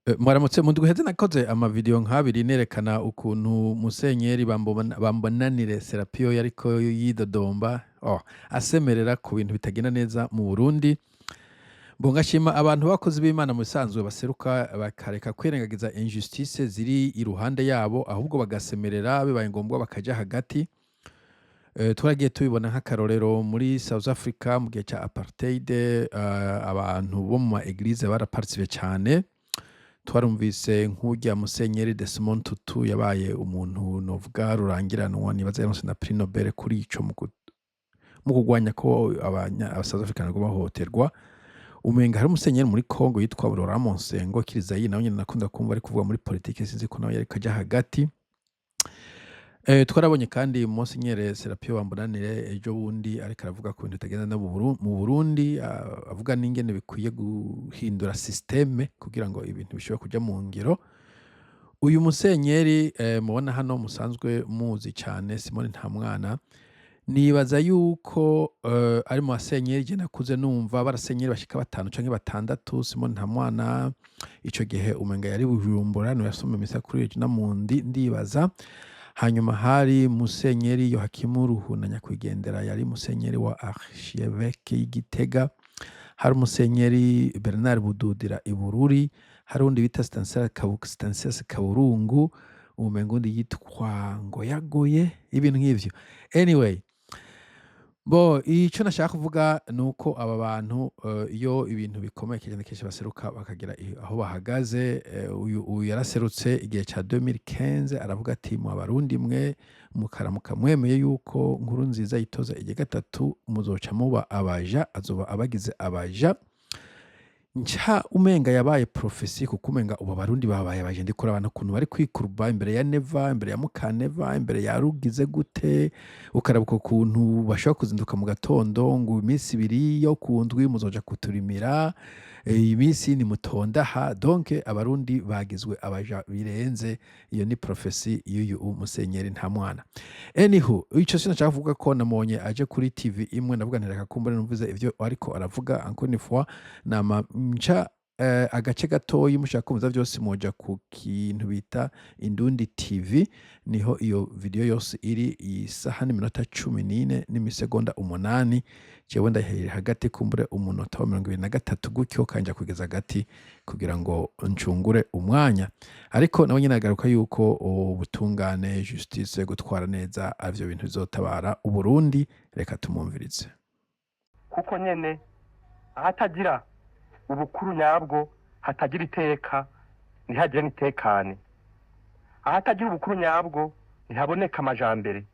Mwaramutse muduheze nakoze amavideo nk'abiri nerekana ukuntu Musenyeri Bambonanire Serapio yariko yidodomba asemerera ku bintu bitagenda neza mu Burundi. Ngashima abantu bakozi b'Imana mu bisanzwe baseruka bakareka kwirengagiza injustice ziri iruhande yabo, ahubwo bagasemerera bibaye ngombwa bakaja hagati. Twaragiye tubibona nk'akarorero muri South Africa mu gihe ca apartheid, abantu bo mu ma eglise baraparticipe cane. Twarumvise nk'urya Musenyeri Desmond Tutu yabaye umuntu novuga rurangiranwa, nibaza yaronse na Prix Nobel kuri ico mu kugwanya ko aba South African ngo bahohoterwa. Umenga hari Musenyeri muri Congo yitwa Laurent Monsengo Kirizayi, nawe nyene nakunda kumva ari kuvuga muri politique, sinzi ko nawe yari kaja hagati. Twarabonye kandi Musenyeri Serapio Bambonanire ejo bundi ariko aravuga ku bintu bitagenda mu Burundi, avuga n'ingene bikwiye guhindura systeme kugira ngo ibintu bishobore kuja mu ngiro. Uyu Musenyeri mubona hano musanzwe muzi cane, Simoni Ntamwana, nibaza yuko ari mu basenyeri je nakuze numva barasenyeri bashika 5 canke 6. Simoni Ntamwana ico gihe umenga yari Bujumbura, no yasoma misa kuri Regina Mundi ndibaza. Hanyuma hari Musenyeri Yohakimu Ruhuna Nyakwigendera, yari Musenyeri wa Archevêque y'Igitega. Hari Musenyeri Bernard Bududira Ibururi, hari undi bita Stanislas Kaburungu, umenga undi yitwa Ngoyagoye, ibintu nk'ivyo. Anyway, ico nashaka kuvuga nuko aba bantu iyo ibintu bikomeye kenshi baseruka bakagira aho bahagaze. Uyu yaraserutse igihe ca 2015 aravuga ati mu Abarundi mwe mukaramuka mwemeye yuko Nkurunziza yitoza igihe gatatu muzoca muba abaja, azoba abagize abaja. Nca umenga yabaye profesi kuko umenga ubu Abarundi babaye abaje, ndikora abantu kuntu bari kwikuruba imbere ya Neva, imbere ya Mukaneva, imbere ya Rugize gute, ukarabuka kuntu bashobora kuzinduka mu gatondo ngo iminsi 2 yo kundwi muzoja kuturimira, iminsi ni mutondaha. Donc Abarundi bagizwe abaja birenze. Iyo ni profesi y'uyu Musenyeri Ntamwana. Anyhow, ico sinashaka kuvuga ko namonye aje kuri TV imwe, ndavuga ntereka kumbura numvize ivyo ariko aravuga encore une fois nama nca agace gatoyi mushaka kumva byose moja ku kintu bita Indundi TV, niho iyo video yose iri isaha n'iminota 14 n'imisegonda 8. Jewe ndahere hagati kumbure umunota wa 23 gutyo kanja kugeza hagati kugira ngo ncungure umwanya. Ariko nawe nyine agaruka yuko ubutungane, justice, gutwara neza avyo bintu bizotabara Uburundi. Reka tumumvirize. Kuko nyene ahatagira ubukuru nyabwo hatagira iteka, ntihagire nitekane. Ahatagira ubukuru nyabwo ntihaboneka amajambere.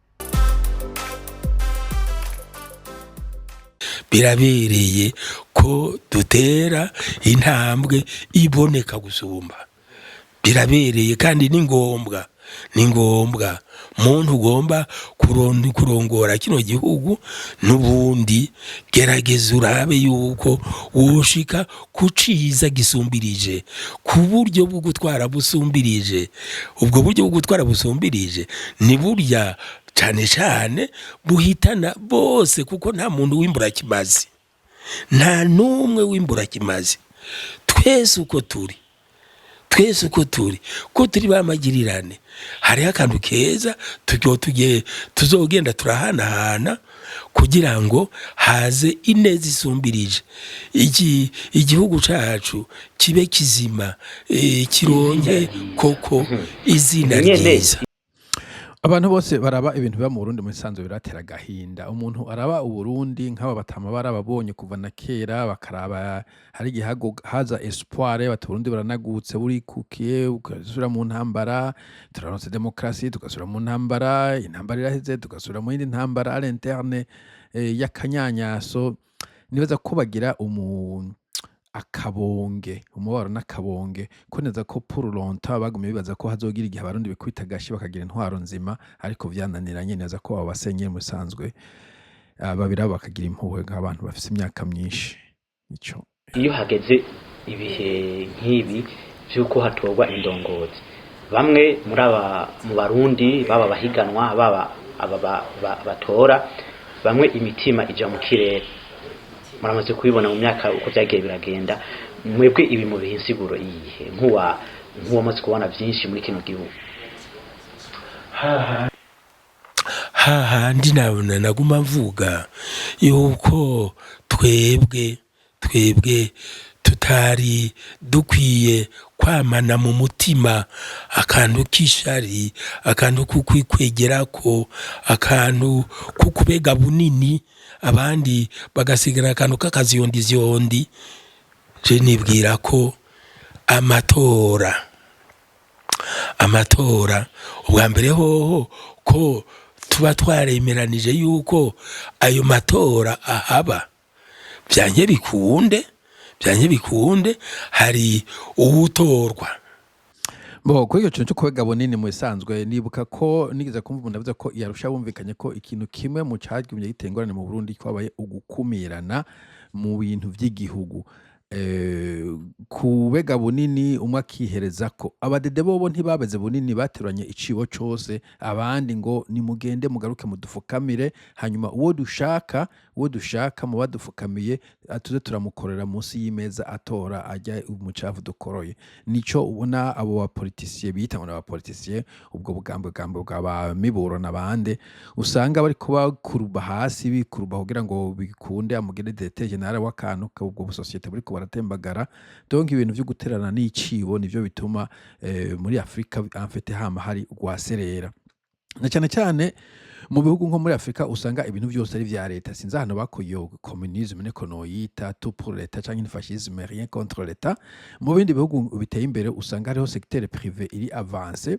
Birabereye ko dutera intambwe iboneka gusumba. Birabereye kandi ni ngombwa muntu ugomba kurongora kino gihugu n'ubundi gerageza urabe yuko woshika kuciza gisumbirije, ku buryo bwo gutwara busumbirije. Ubwo buryo bwo gutwara busumbirije ni burya cane buhitana bose, kuko nta muntu w'imbura kimazi, nta numwe w'imbura kimazi. Twese uko turi ko turi bamagirirane, hari akantu keza tuzogenda turahanahana kugira ngo haze ineza isumbirije, igihugu cacu kibe kizima, kironke koko izina ryiza. Abantu bose baraba ibintu biba mu Burundi mu bisanzwe biratera gahinda. Umuntu araba Uburundi nk'aba batama barababonye kuva na kera, bakaraba hari igihago haza espoir y'Abarundi baranagutse buri kukiye, ugasubira mu ntambara, turaronse demokrasi, tugasubira mu ntambara, intambara iraheze, tugasubira mu yindi ntambara à l'interne y'akanyanyaso. Nibaza ko bagira akabonge, umubaro n'akabonge, ko neza ko pour longtemps bagumye bibaza ko hazogira igihe Abarundi bikwita gashi bakagira intwaro nzima, ariko vyananiranye. Neza ko abo basenyeri musanzwe babira bakagira impuhwe nk'abantu bafite imyaka myinshi. Ico iyo hageze ibihe nk'ibi byuko hatorwa indongozi, bamwe muri mu Barundi baba bahiganwa, baba batora, bamwe imitima ija mu kirere. Muramaze kubibona mu myaka uko byagiye biragenda, mwebwe ibi mu bihe insiguro iyihe nk'uwamaze kubona byinshi muri kino gihugu? hahandi nabona naguma mvuga yuko twebwe tutari dukwiye kwamana mu mutima akantu k'ishari, akantu kukwikwegerako, akantu kukubega bunini, abandi bagasigara akantu k'akaziyondiziyondi. Je nibwira ko amatora ubwa mbere hoho ko tuba twaremeranije yuko ayo matora ahaba, byanke bikunde hari uwutorwa. Kuri iyo kintu cyo kubega bunini mu bisanzwe nibuka ko nigeze kumva umuntu avuze ko yarusha bumvikanye ko ikintu kimwe mu cyagumye gitengorane mu Burundi kwabaye ugukumirana mu bintu by'igihugu. Kubega bunini umwe akihereza ko abadede bobo ntibabeze bunini, bateranye icibo cose, abandi ngo nimugende mugaruke mudufukamire, hanyuma uwo dushaka mu badufukamiye tuze turamukorera munsi y'imeza atora ajya umucafu dukoroye. Nico ubona abo bapolitisiye bita ngo n'abapolitisiye, ubwo bugambwe bwa Miburo n'abande usanga bari kubakuruba hasi, bikuruba kugira ngo bikunde amugende directeur general w'akantu ubwo busosiyete buri baratembagara. Donc ibintu byo guterana n'icibo nivyo bituma muri Afrika en fait hama hari rwaserera, na cyane mu bihugu nko muri Afrika usanga ibintu byose ari vya leta. Sinzi hano bakoyo communisme niko noyita, tout pour l'etat cyangwa fascisme, rien contre l'etat. Mu bindi bihugu biteye imbere usanga hariho secteur privé iri avance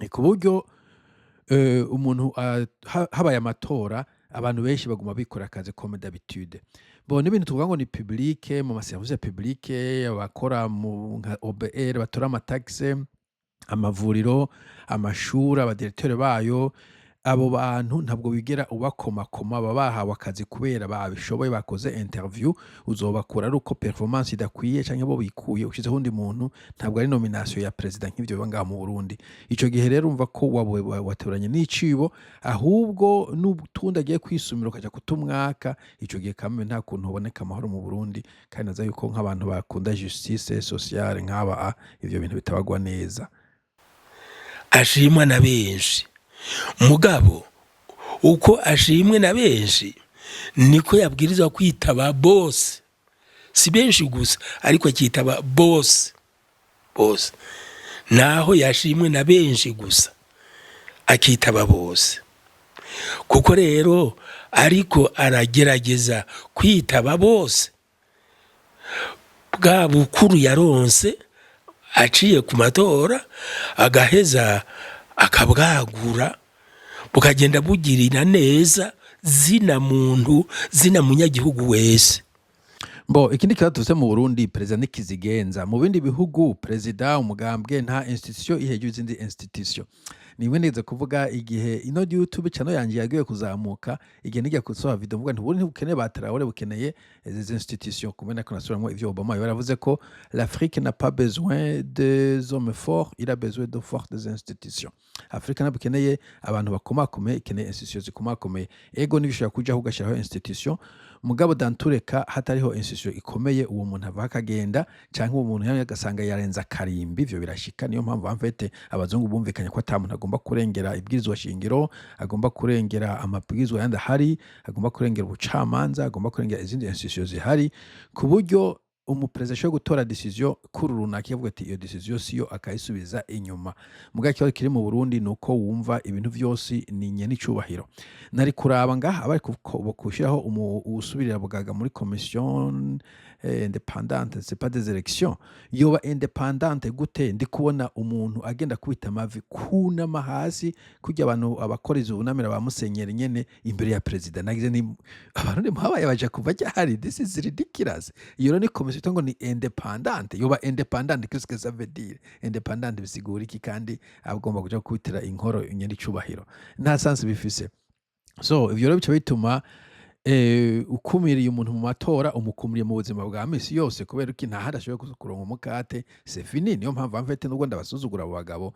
ku buryo umuntu habaye amatora abantu benshi baguma bikora akazi comme d'habitude. N'ibintu tuvuga ngo ni publique, mu maservice publique, abakora mu nka OBR batora amataxe, amavuriro, amashuri, abadirecteur bayo, abo bantu ntabwo bigera ubakomakoma, baba bahawe akazi kubera babishoboye, bakoze interview. Uzobakura ari uko performance idakwiye canke bo bikuye ushizeho undi muntu, ntabwo ari nomination ya president nk'ivyo biba ngaha mu Burundi. Ico gihe rero umva ko wateranye n'icibo, ahubwo n'utundi agiye kwisumira ukaja kutumwaka. Ico gihe kamwe nta kuntu uboneka amahoro mu Burundi, kandi naza yuko nk'abantu bakunda justice sociale nk'aba ivyo bintu bitabagwa neza. Ashimwa na benshi mugabo, uko ashimwe na benshi niko yabwirizwa kwitaba boss. Si benshi gusa ariko akitaba boss. Naho yashimwe na benshi gusa akitaba boss. Kuko rero ariko aragerageza kwitaba boss, bwa bukuru yaronse aciye ku matora agaheza akabwagura, bukagenda bugirira neza zina muntu, zina munyagihugu wese. Ikindi kibazo tuse mu Burundi, perezida nikizigenza. Mu bindi bihugu perezida umugambwe nta institution ihejwe izindi institution. Nimwe neza kuvuga igihe ino YouTube channel yanjye yagiye kuzamuka, igihe nijya kusoha video mvuga nti Burundi bukeneye bataraore, bukeneye izi institutions. Kumena ko nasubiramwo ivyo Obama yaravuze ko l'Afrique n'a pas besoin des hommes forts, il a besoin de fortes institutions. Afrika nabukeneye abantu bakomakomeye, ikeneye institutions zikomakomeye. Ego nibishobora kuja hugashiraho institution, mugabo dantureka hatariho institution ikomeye, uwo muntu ava akagenda canke uwo muntu yagasanga yarenza karimbi. Ivyo birashika, niyo mpamvu amfete abazungu bumvikanye ko atamuntu agomba kurengera ibwirizwa shingiro, agomba kurengera amabwirizwa yandi hari, agomba kurengera ubucamanza, agomba kurengera izindi institutions zihari, ku buryo umuperezida ashobora gutora decision kuri runaka yavuga ati iyo decision siyo, akayisubiza inyuma. Muga kibazo kiri mu Burundi nuko wumva ibintu vyose ni nyene icubahiro. Nari kuraba ngaha abari kushiraho usubirira bugaga muri commission indépendante, c'est pas des élections. Yoba indépendante gute? Ndi kubona umuntu agenda kubita amavi kunama hasi kujya abantu abakoriza ubunamira ba Musenyeri nyene imbere ya president. Nagize ni abantu muhabaye baje kuva cyari, this is ridiculous. Iyo ni commission ngo ni indépendante. Yoba indépendante, qu'est-ce que ça veut dire? Indépendante bisigura iki? Kandi agomba kuja kubitira inkoro nyene icubahiro, nta sense bifise. So ivyo rero bica bituma ukumiriye umuntu mu matora, umukumiriye mu buzima bwa misi yose, kubera ko nta hadashoboye kuronka umukate, c'est fini. Niyo mpamvu amfete nubwo ndabasuzugura abo bagabo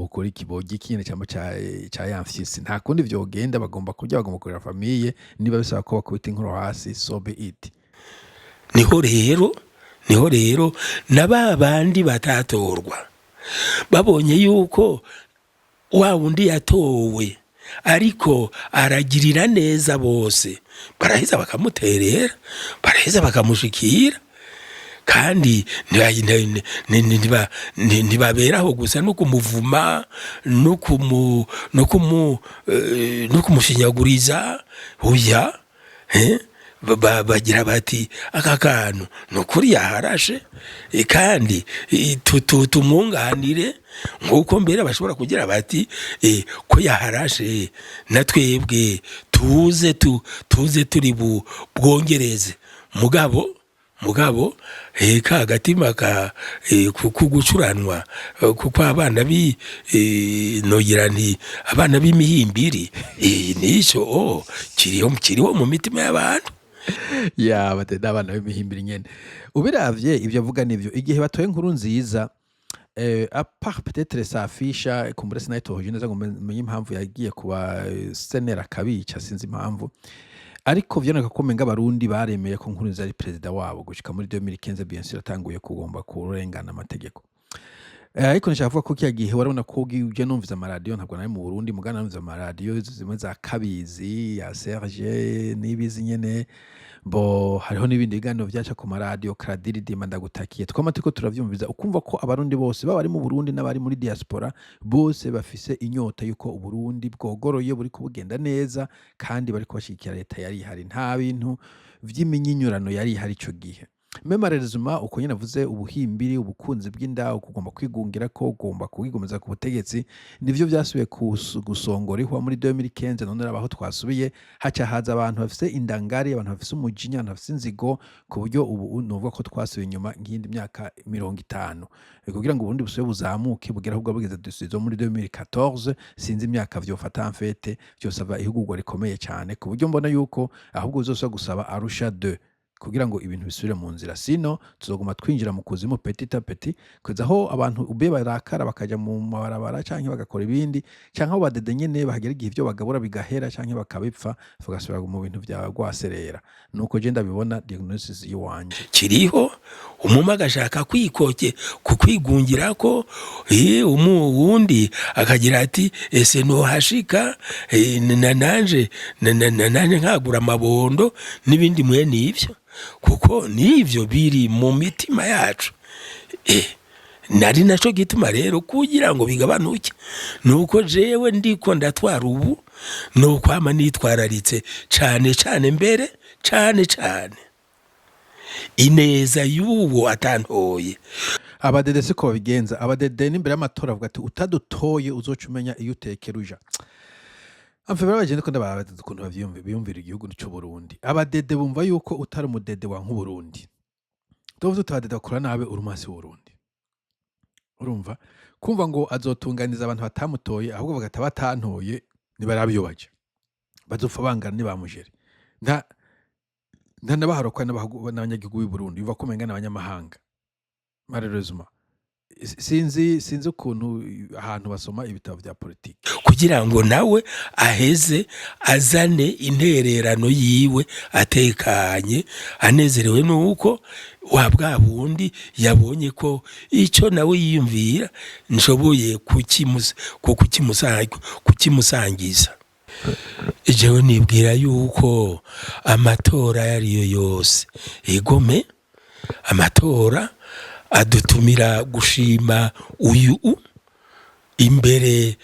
kuri kibogi kine cyangwa ca yamfyisi, nta kundi vyogenda, bagomba kurya, bagomba kurera famille, niba bisaba ko bakubita inkuru hasi, so be it. Niho rero niho rero na ba bandi batatorwa babonye yuko wa wundi yatowe ariko aragirira neza bose, baraheza bakamuterera, baraheza bakamushikira, kandi ntibaberaho gusa no kumuvuma no kumushinyaguriza. Oya, bagira bati aka kantu nukuri yaharashe, kandi tumwunganire nk'uko mbere bashobora kugira bati ko yaharashe na twebwe tuze turi bwongereze. mugabo ka agatima kugucuranwa kuko abana nogira nti abana b'imihimbiri nico kiriho mu mitima y'abantu. ya batenda abana b'imihimbiri nyene. Ubiravye ibyo avuga nivyo, igihe batoye inkuru nziza apart peut-être safisha kumbure sinayitohoje neza ngo menye impamvu yagiye kuba senera kabica, sinzi impamvu, ariko vyoneka ko menga abarundi baremeye ko nkuru nziza ari president wabo gushika muri 2015 bien sûr atanguye kugomba kurengana amategeko. Ariko nshaka kuvuga ko kiya gihe warabona ko uje numviza amaradiyo, ntabwo nari mu Burundi mugana numviza amaradiyo zimwe za Kabizi ya Serge n'ibizi nyene, bo hariho n'ibindi biganiro vyaca ku maradiyo Kradiridima ndagutakiye, twamatiko turavyumviza ukumva ko abarundi bose baba bari mu Burundi n'abari muri diaspora bose bafise inyota yuko Uburundi bwogoroye buri kubugenda neza, kandi bari kubashikira leta yari hari, nta bintu vy'iminyinyurano yari hari ico gihe. Memarezuma uko nyene navuze, ubuhimbiri, ubukunzi bw'inda, ukugomba kwigungira ko ugomba kwigomeza ku butegetsi, nivyo vyasubiye gusongora ihwa muri 2015. None abaho twasubiye haca haza abantu bafise indangari, abantu bafise umujinya, abantu bafise inzigo, ku buryo ubu nuvuga ko twasubiye inyuma nk'indi myaka 50 kugira ngo ubundi busubiye buzamuke bugera ahubwo bugeze dusizo muri 2014. Sinzi imyaka vyofata mfete byose ava ihugurwa rikomeye cyane, ku buryo mbona yuko ahubwo uzosaba gusaba Arusha 2 kugira ngo ibintu bisubire mu nzira, sino tuzoguma twinjira mu kuzimu petit à petit, kugeza aho abantu ube barakara bakaja mu mabarabara canke bagakora ibindi, canke aho badede nyene bahagera igihe ivyo bagabura bigahera canke bakabipfa bagasubira mu bintu vya rwaserera. Nuko je ndabibona diagnosis yiwanje kiriho. Umuma agashaka kukwigungira ko wundi akagira ati ese nohashika nanje nkagura amabondo n'ibindi mwene ivyo, kuko nivyo biri mu mitima yacu. Nari naco gituma rero kugira ngo bigabanuke, nuko jewe ndiko ndatwara ubu nuko ama nitwararitse cane mbere cane ineza y'uwo atantoye. abadede siko babigenza. Abadede n'imbere y'amatora avuga ati utadutoye uzoca umenya iyo utekeruja. Amfibara bagende ko ndababadede ukuntu biyumvira igihugu cy'u Burundi. Abadede bumva yuko utari umudede wa nk'Uburundi, tuvuze utabadede bakora nabe urumasi w'Uburundi. Urumva kumva ngo azotunganiza abantu batamutoye, ahubwo bagata batantoye nibarabiyobaje, bazopfa bangana nibamujere. Nda nabaharokwa n'abanyagihugu b'i Burundi biva ko mengana abanyamahanga. Malheureusement sinzi ukuntu ahantu basoma ibitabo vya politiki kugira ngo nawe aheze azane intererano yiwe atekanye anezerewe, nuko wa bwa bundi yabonye ko ico nawe yiyumvira nshoboye kukimusangiza. Jewe nibwira yuko amatora yariyo yose egome amatora adutumira gushima uyu imbere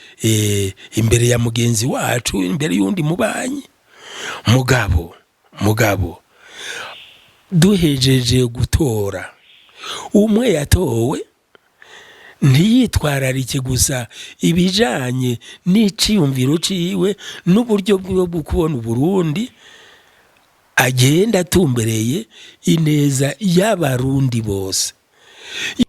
ya mugenzi wacu, imbere y'undi mubanyi. Mugabo duhejeje gutora, umwe yatowe ntiyitwararike gusa ibijanye n'iciyumviro ciwe n'uburyo bwo kubona Uburundi, agenda atumbereye ineza y'abarundi bose.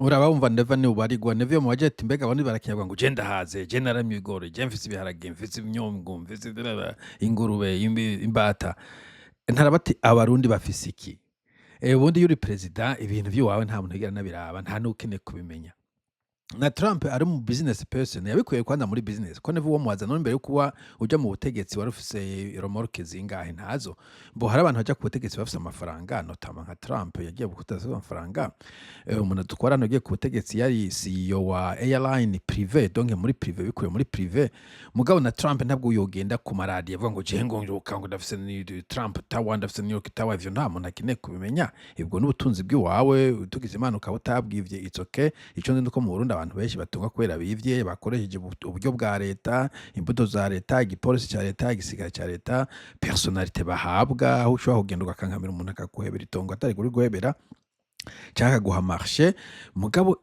Urabumva ndeva ni ubarigwa nevyo mu bajeti, mbega abandi barakinyagwa ngo je ndahaze, je naramye ibigori, je mfise ibiharage, mfise imyungu, mfise ingurube, imbata. Ntarabati abarundi bafise iki? Ubundi yuri president ibintu by'iwawe nta muntu yigera nabiraba, nta n'ukene kubimenya. na Trump ari mu business person yabikuye kwanza muri business ko nevo uwo muwazana imbere yo kuba uja mu butegetsi wari ufise romorke zingahe ntazo bo hari abantu baja ku butegetsi bafise amafaranga notama nka Trump yagiye gukutaza amafaranga umuntu dukora yagiye ku butegetsi yari CEO wa airline privé donc muri privé bikuye muri privé mugabo na Trump ntabwo uyogenda ku maradi avuga ngo je ngo kango ndafise ni Trump Tower ndafise New York Tower ivyo nta muntu akine kubimenya ibwo n'ubutunzi bw'iwawe tugize imana ukaba utabwivye it's okay ico ndi ko mu Burundi abantu benshi batunga kwera bivye bakoresheje uburyo bwa leta imbuto za leta igipolisi cya leta igisigara cya leta personalite bahabwa aho ushobora kugenda ugakankamira umuntu akaguhebera itongo atari kuri guhebera cyangwa guha marché mugabo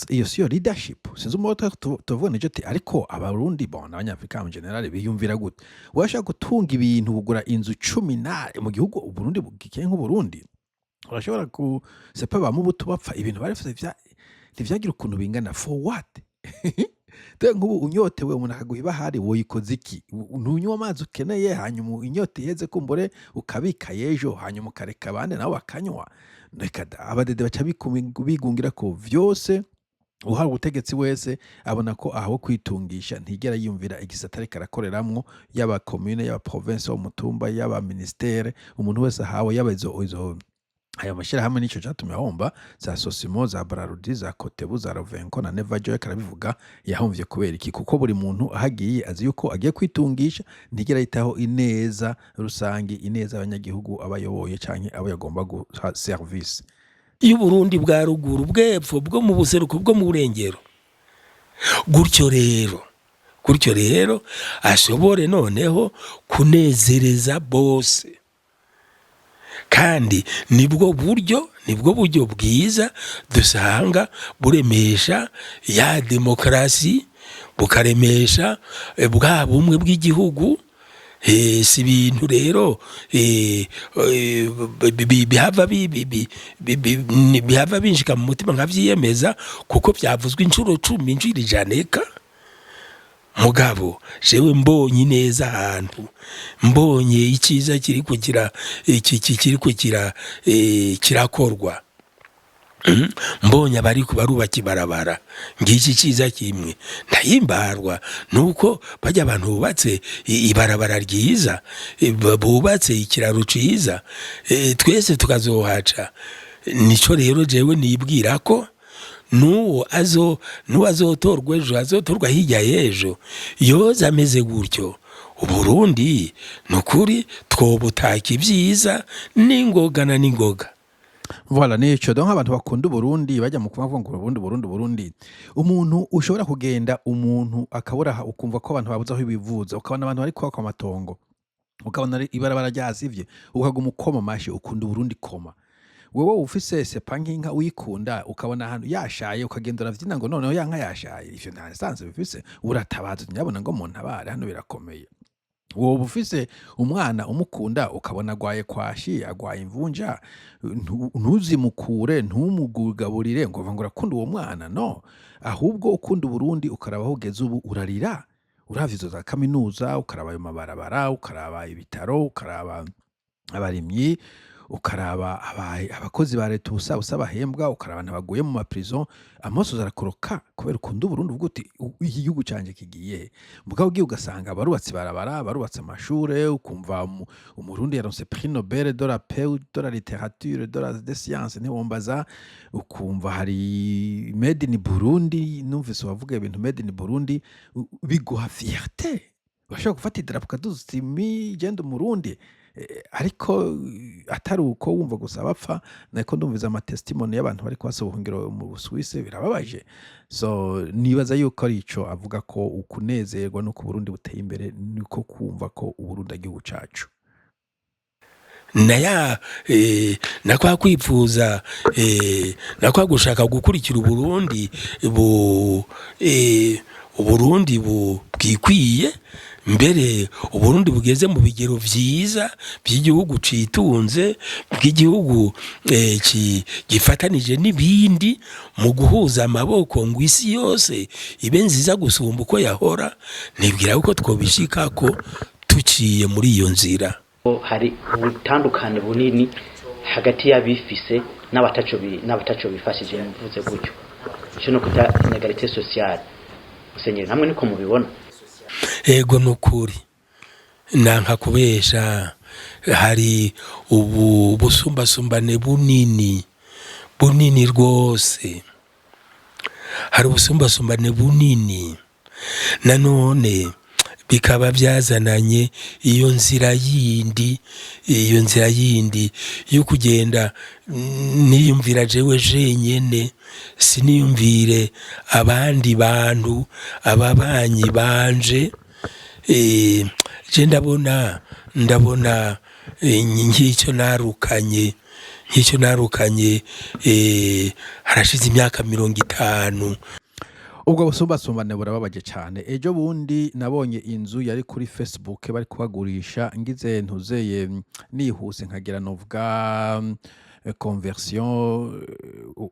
iyo siyo leadership sinzi umuto tuvuga n'icyo ati ariko abarundi bon abanyafrika mu general biyumvira gute washaka gutunga ibintu bugura inzu 10 mu gihugu Uburundi bugikeye nk'Uburundi urashobora ku sepa bamubuto bapfa ibintu barifise ntivyagira ukuntu bingana for what te nk'ubu unyotewe umuntu akaguha ibahari woyikoze iki ntunywa amazi ukeneye hanyuma inyote iheze kumbure ukabika yejo hanyuma ukareka abandi nabo bakanywa reka abadede baca bigungira ko vyose uhari ubutegetsi wese abona ko aho kwitungisha ntigera yumvira igisatari karakoreramwo yaba commune yaba province wa mutumba yaba ministere umuntu wese ahawe yaba izo aya mashira hamwe nico cyatumye ahomba za Sosimo za Brarudi za Kotebu za Rovenko na Nevajo karabivuga yahomvye kubera iki kuko buri muntu ahagiye azi yuko agiye kwitungisha ntigera yitaho ineza rusangi ineza abanyagihugu abayoboye canke abo yagomba guha service y'Uburundi bwa ruguru bwepfo bwo mu buseruko bwo mu burengero gutyo rero ashobore noneho kunezereza bose kandi nibwo buryo bwiza dusanga buremesha ya demokrasi bukaremesha bwa bumwe bw'igihugu si ibintu rero bihava binjika mu mutima nkavyiyemeza kuko byavuzwe inshuro 10 injiri janeka mugabo jewe mbonye neza ahantu mbonye icyiza kiriko kirakorwa mbonye abari kubarubaki barabara ngiki cyiza kimwe ndahimbarwa nuko bajya abantu bubatse ibarabara ryiza bubatse ikiraro ciza twese tukazohaca nico rero jewe nibwira ko nuwo azotorwa ejo azotorwa hirya y'ejo yoza ameze gutyo Uburundi nukuri twobutaka ibyiza n'ingoga voilà nico donc abantu bakunda Burundi bajya mu kuvuga ngo Burundi umuntu ushobora kugenda umuntu akabura ukumva ko abantu babuza aho bivuza ukabona abantu bari kwa matongo ukabona ibarabara ryazivye ukaguma ukoma mashi ukunda Burundi koma wewe ufise sepa nk'inka uyikunda ukabona ahantu yashaye ukagendera vyina ngo noneho yanka yashaye ivyo nta sanse bifise uratabaza nyabona ngo muntu abare hano birakomeye wowe ufise umwana umukunda ukabona agwaye kwashi agwaye imvunja ntuzimukure ntumugaburire ngo ngo urakunda uwo mwana no ahubwo ukunda Burundi ukarabaho ugeze ubu urarira uravyizo za kaminuza ukaraba ayo mabarabara ukaraba ibitaro ukaraba abarimyi ukaraba abakozi ba leta ubusa bahembwa ukaraba nabaguye mu maprison amaso zarakoroka kubera ukunda Burundi uvuga uti iki gihugu canje kigiye mugabo ugiye ugasanga barubatse barabara barubatse amashure ukumva umurundi yaronse prix Nobel de la paix de la littérature de la science ntiwombaza ukumva hari made in Burundi numvise wavuga ibintu made in Burundi biguha fierté bashaka gufata idarapo kaduzimi genda umurundi ariko atari uko wumva gusa bapfa nako ndumviza amatestimony y'abantu bari kwasobuhungiro mu Busuwisi birababaje so nibaza yuko ari ico avuga ko ukunezerwa no ku Burundi buteye imbere niko kumva ko Uburundi igihugu cacu nakwa kwipfuza nakwa gushaka gukurikira Uburundi Uburundi bwikwiye mbere Uburundi bugeze mu bigero vyiza by'igihugu citunze bw'igihugu gifatanije n'ibindi mu guhuza amaboko ngo isi yose ibe nziza gusumba uko yahora nibwira uko twobishika ko tuciye muri iyo nzira hari ubutandukane bunini hagati y'abifise n'abataco bifashije mvuze gutyo ico no kuta inegalite sociale. Musenyeri namwe niko mubibona? Ego nukuri nanka kubesha hari ubu busumbasumbane bunini rwose, hari ubusumbasumbane bunini nanone bikaba byazananye iyo nzira yindi yo kugenda niyumvira jewe jenyene, siniyumvire abandi bantu ababanyi banje. Je ndabona nk'icyo narukanye harashize imyaka 50. ubwo busumbasumbane burababaje cyane. Ejo bundi nabonye inzu yari kuri Facebook bari kubagurisha, ngize ntuzeye nihuse nkagira novuga conversion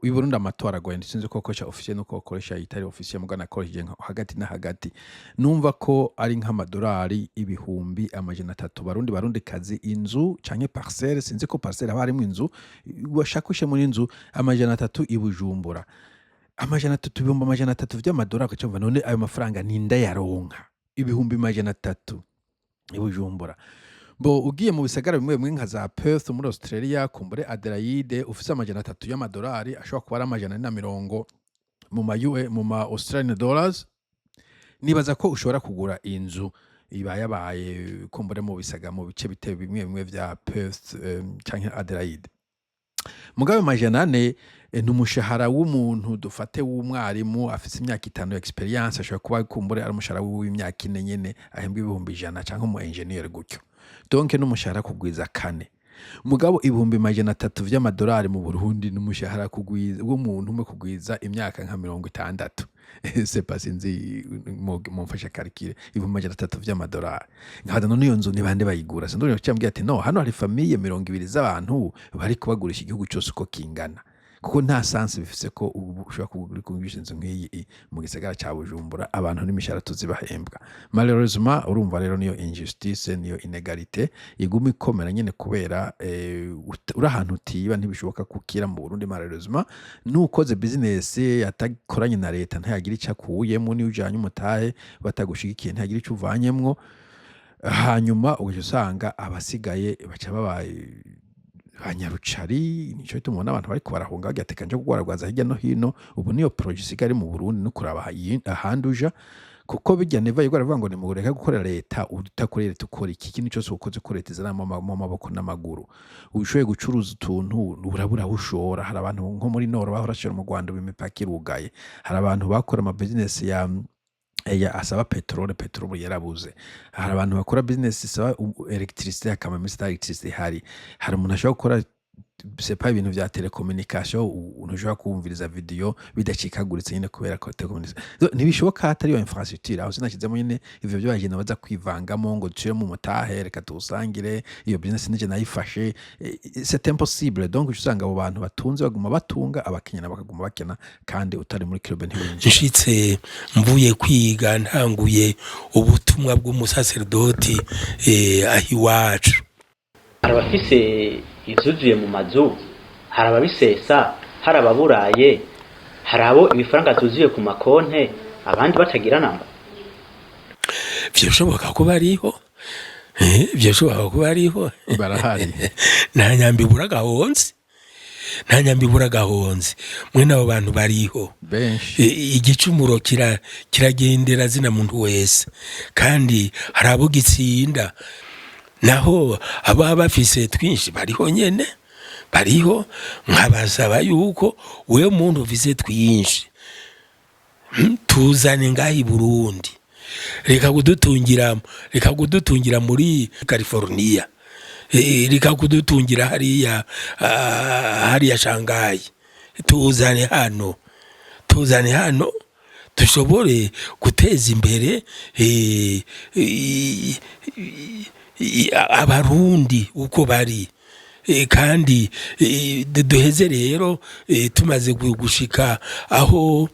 i Burundi amatora goye sinzi ko koresha officiel nuko koresha itari officiel mugana koresha hagati na hagati, numva ko ari nk'amadolari ibihumbi 300 barundi kazi inzu canke parcelle, sinzi ko parcelle haba harimo inzu washakishe muri inzu 300 i Bujumbura, 300 vy'amadolari ko cyumva none ayo mafaranga ninda yaronka ibihumbi 300 i Bujumbura. Bo ugiye mu bisagara bimwe nka za Perth muri Australia, kumbure Adelaide, ufise 300 y'amadolari ashobora kuba ari 140 mu ma Australian dollars. Nibaza ko ushobora kugura inzu ibaye kumbure mu bisaga mu bice bitewe bimwe vya Perth canke Adelaide. Mugabe 400 n'umushahara w'umuntu dufate w'umwarimu afise imyaka 5 experience, ashobora kuba kumbure ari umushahara w'imyaka 4 nyene ahembwa 100 canke umu engineer gutyo. Donc n'umushahara kugwiza 4. Mugabo 300 vy'amadolari mu Burundi n'umushahara kugwiza w'umuntu umwe kugwiza imyaka nka 60. C'est pas sinzi mumfasha calcule 300 vy'amadolari. Nkada none iyo nzu ni bande bayigura? Sindone cyambwiye ati no, hano hari famille 20 z'abantu bari kubagurisha igihugu cyose uko kingana. Kuko nta sense bifise ko ushobora kugurisha inzu nk'iyi mu gisagara ca Bujumbura abantu n'imishahara tuzibahembwa. Malheureusement urumva rero niyo injustice, niyo inegalite iguma ikomera nyene kubera uri ahantu utiba ntibishoboka kukira mu Burundi. Malheureusement nukoze business atakoranye na leta ntayagira ica kuyemo, ni ujanye umutahe batagushigikiye ntayagira ico uvanyemwo, hanyuma uje usanga abasigaye baca babaye banyarucari. Nico bitumona abantu bariko barahunga bagyatekanje kugwaragwaza hirya no hino. Ubu niyo projet isigari mu Burundi no kuraba ahanduja, kuko bijya neva yigora avuga ngo ni mureka gukorera leta, utakorera leta ukora iki nico cyose ukoze ko leta izana mu maboko n'amaguru. Ubishoye gucuruza utuntu urabura ushora. Hari abantu nko muri Nord bahora shora mu Rwanda bimipaka irugaye, hari abantu bakora ama business asaba petrole yarabuze, hari abantu bakora business isaba electricité akama Mr electricité hari umuntu ashobora gukora c'est pas ibintu vya telecommunication ushobora kumviriza video bidacikaguritse nyine kubera ko telecommunication ntibishoboka hatari yo infrastructure. Aho sinakizemo nyine ivyo byo bagenda baza kwivangamo ngo ducire mu mutahe reka tusangire iyo business nije nayifashe, c'est impossible. Donc usanga abo bantu batunze baguma batunga, abakenyana bakaguma bakena, kandi utari muri club ntibinjira. Nshitse mvuye kwiga ntanguye ubutumwa bw'umusaserdoti ahiwacu. Arabafise izuzuye mu mazu, hari ababisesa, hari ababuraye, hari abo ibifaranga tuzuye ku makonte, abandi batagira namba. Vyoshoboka ko bariho, vyoshoboka ko bariho barahari. Nta nyambibura gahonze mwe nabo bantu bariho benshi. Igicumuro kiragendera zina muntu wese, kandi hari abo gitsinda. Naho aba bafise twinshi bariho nyene, bariho nkabasaba yuko we muntu ufise twinshi tuzane ngahi Burundi, reka kudutungira muri California, reka kudutungira hariya Shanghai. Tuzane hano dushobore guteza imbere abarundi uko bari, kandi duheze rero tumaze gushika aho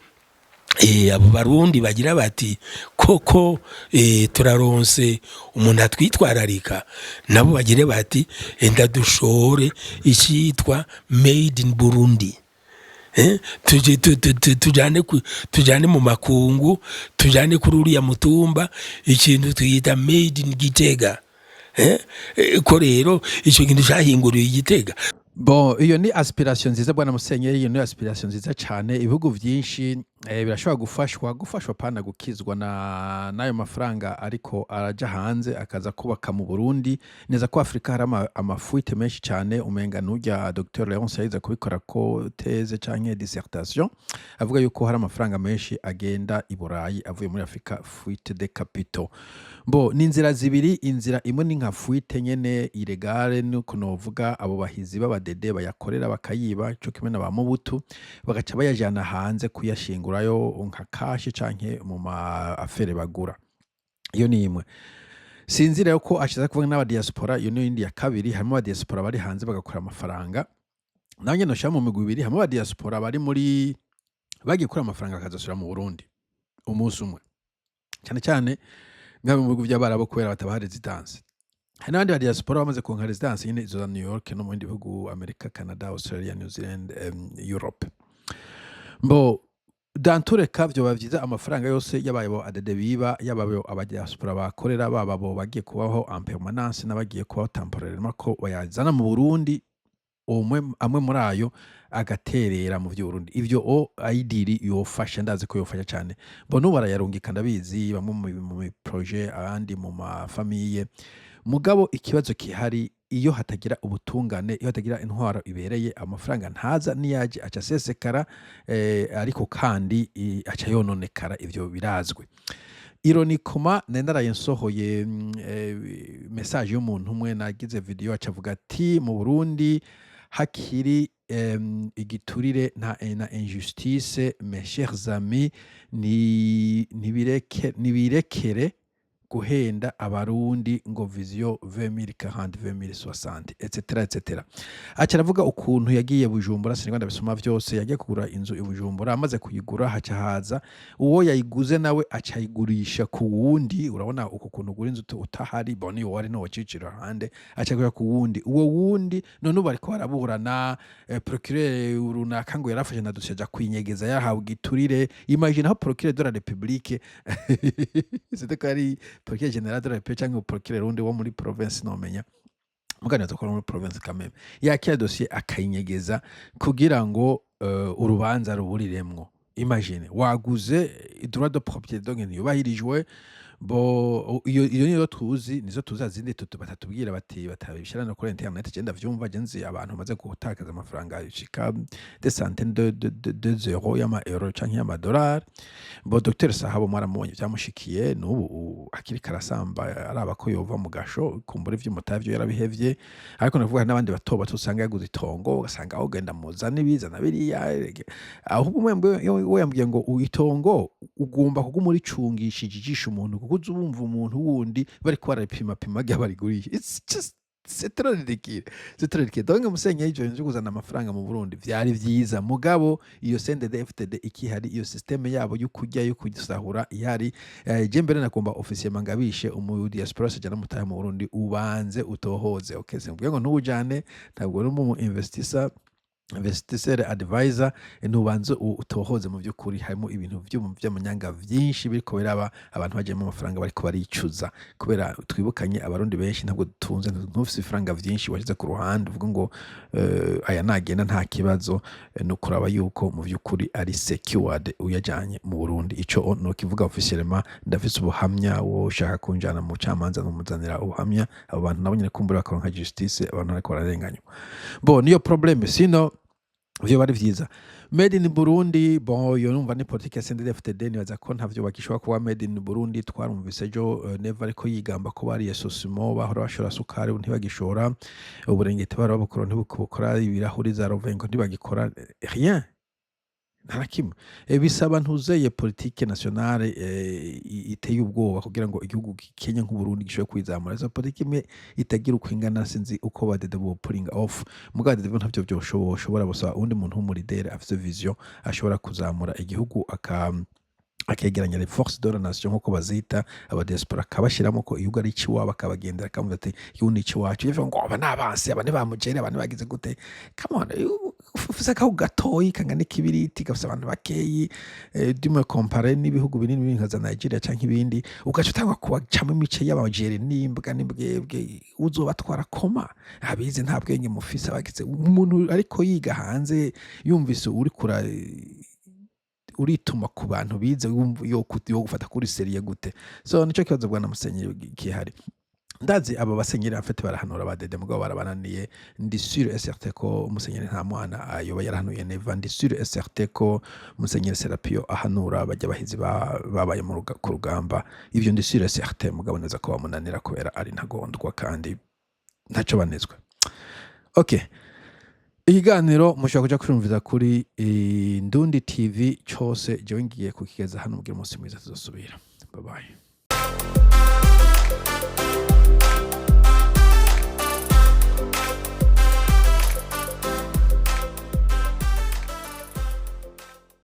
abo barundi bagira bati koko turaronse umuntu atwitwararika, nabo bagire bati enda dushore icyitwa made in Burundi. tujane mu makungu, tujane kuri uriya mutumba ikintu twita made in Gitega. Ko rero icyo kintu cyahinguriwe Igitega. Bon, iyo ni aspiration nziza bwana Musenyeri, iyo ni aspiration nziza cyane. Ibihugu byinshi birashobora gufashwa pana gukizwa n'ayo mafaranga ariko araja hanze akaza kubaka mu Burundi. Neza ko Afrika hari amafuite menshi cyane, umenga n'urya Dr Leonce yahize kubikora ko thèse canke dissertation avuga yuko hari amafaranga menshi agenda i Burayi avuye muri Afrika, fuite de capitaux. Bo ni inzira zibiri, inzira imwe ni nka fuite nyene ilegale, nuko novuga abo bahizi b'abadede bayakorera bakayiba cyo kimwe na ba Mobutu bagaca bayajana hanze kuyashingurayo nka kashi canke mu ma affaire bagura. Iyo ni imwe. Sinzi rero ko ashiza kuvuga n'aba diaspora, iyo ni indi ya kabiri. Harimo aba diaspora bari hanze bagakora amafaranga, naho nyene no mu migwi ibiri. Harimo aba diaspora bari muri bagiye gukora amafaranga akazasubira mu Burundi umunsi umwe, cyane cyane ngabe mu bihugu by'Abarabu kubera batabaha residence. Hari n'abandi ba diaspora bamaze kuronka residence nyine izo za New York no mu bindi bihugu, Amerika, Canada, Australia, New Zealand, Europe. Mbo dantureka vyo bavyiza amafaranga yose y'abayo adede biba, y'abayo aba diaspora bakorera, baba bo bagiye kubaho en permanence n'abagiye kubaho temporairement, ko bayazana mu Burundi amwe muri ayo agaterera mu by'Uburundi. Ivyo ayidiri yofasha, ndazi ko yofasha cyane. Bono barayarungika ndabizi, bamwe mu projet, abandi mu mafamiye. Mugabo ikibazo kihari, iyo hatagira ubutungane, iyo hatagira intwaro ibereye, amafaranga ntaza, niyaje aca sesekara, ariko kandi aca yononekara. Ivyo birazwe. Ironikoma nendaraye nsohoye message y'umuntu umwe nagize video acavuga ati mu Burundi hakiri igiturire na injustice. Mes chers amis, nibirekere guhenda abarundi ngo vision 2040 2060 etc etc. Aca aravuga ukuntu yagiye Bujumbura, sinigwa ndabisoma vyose, yagiye kugura inzu i Bujumbura, amaze kuyigura haca haza uwo yayiguze nawe aca yigurisha ku wundi. Urabona uko kuntu ugura inzu utahari, boni wari no wacicira hande, aca gura ku wundi. Uwo wundi none ubu ariko baraburana, procureur runaka ngo yarafashe na dossier ja kwinyegeza, yahawe igiturire. Imagine aho procureur de la République c'était kari procureur général de la République cyangwa procureur undi wo muri province nomenya, mugana zo muri province kameme, yakira dossier akayinyegeza kugira ngo urubanza ruburiremwo. Imagine waguze droit de propriété donc ntiyubahirijwe. Bo iyo niyo tuzi, nizo tuzazindi batatubwira bati batabishirana kuri internet. Genda vyumva genzi abantu maze gutakaza amafaranga yishika des centaines de euros y'ama euro canke y'ama dollar. Bo Dr Sahabo mwaramonye byamushikiye, n'ubu akiri karasamba araba ko yova mu gasho, kumbura ivy'umutavyo yarabihevye. Ariko navuga n'abandi bato usanga yaguze itongo, ugasanga aho genda muza nibiza na biriya, ahubwo we yambwiye ngo itongo ugomba kuguma uricungishije ijisho umuntu, kuko uzumva umuntu wundi bariko barapima barigurisha. It's just c'est trop ridicule. Donc Musenyeri ivyo bintu kuzana amafaranga mu Burundi vyari vyiza, mugabo iyo CNDD-FDD ikihari, iyo systeme yabo yo kurya yo kudusahura ihari. Je mbere nakomba officier mangabishe umu diaspora jana mutahe mu Burundi ubanze utohoze. Okay, simbwiye ngo ntujane, ntabwo uri mu investisseur advisor, nubanze utohoze mu by'ukuri harimo ibintu by'amanyanga vyinshi biriko biraba, abantu bagiye mu mafaranga bariko baricuza. Kubera twibukanye abarundi benshi ntabwo dutunze, ntufise ifaranga vyinshi washize ku ruhande uvuga ngo aya nagenda nta kibazo, no kuraba yuko mu by'ukuri ari secured uyajanye mu Burundi. Ico no kivuga officiellement, ndafise ubuhamya wo ushaka kunjana mu camanza no muzanira ubuhamya. Abo bantu nabo nyene kumbura bakaronka justice, abantu bariko bararenganywa. Bo niyo problem, sino vyo bari vyiza. Made in Burundi, bon yo numva ni politique ya CNDD-FDD, nibaza ko ntavyo bakishobora kuba made in Burundi. Twarumvise jo Neva ariko yigamba ko bari Sosimo bahora bashora sukari ntibagishora, uburengete bari babukora ntibukora, ibirahuri za Rovengo ntibagikora, rien nta kimwe. Bisaba ntuzeye politique nationale iteye ubwoba kugira ngo igihugu Kenya nk'u Burundi gishobore kwizamura. Izo politique imwe itagira uko ingana, sinzi uko badede bo pulling off. Mugade ntavyo byoshobora busaba undi muntu w'umuridere afite vision ashobora kuzamura igihugu akegeranya les forces de la nation nkuko bazita abadiaspora akabashiramo ko igihugu ari ikiwabo akabagendera akavuga ati igihugu ni ikiwacu bivuga ngo aba n'abansi aba ntibamugere abantu bagize gute come on ufise akahugu gatoyi kangana ikibiriti gafise abantu bakeyi dume compare n'ibihugu binini nka za Nigeria canke ibindi ugaca utangwa kubacamo imice y'abajere n'imbwa n'imbwebwe uzobatwara koma abize nta bwenge mufise abagize umuntu ariko yiga hanze yumvise uri kura urituma ku bantu bize yo gufata kuri serie gute so nico kibazo bwana Musenyeri gihari ndazi aba basenyeri afite barahanura badede mugabo barabananiye ndi sûr et certain ko Musenyeri nta mwana ayoba yarahanuye neva ndi sûr et certain ko Musenyeri Serapio ahanura bajya bahizi babaye mu rugamba ivyo ndi sûr et certain mugabo neza ko bamunanira kubera ari ntagondwa kandi ntaco banezwe okay ikiganiro mushobora kuja kurumviza kuri Ndundi TV cyose jewe ngiye kukigeza hano mugira umunsi mwiza tuzosubira bye bye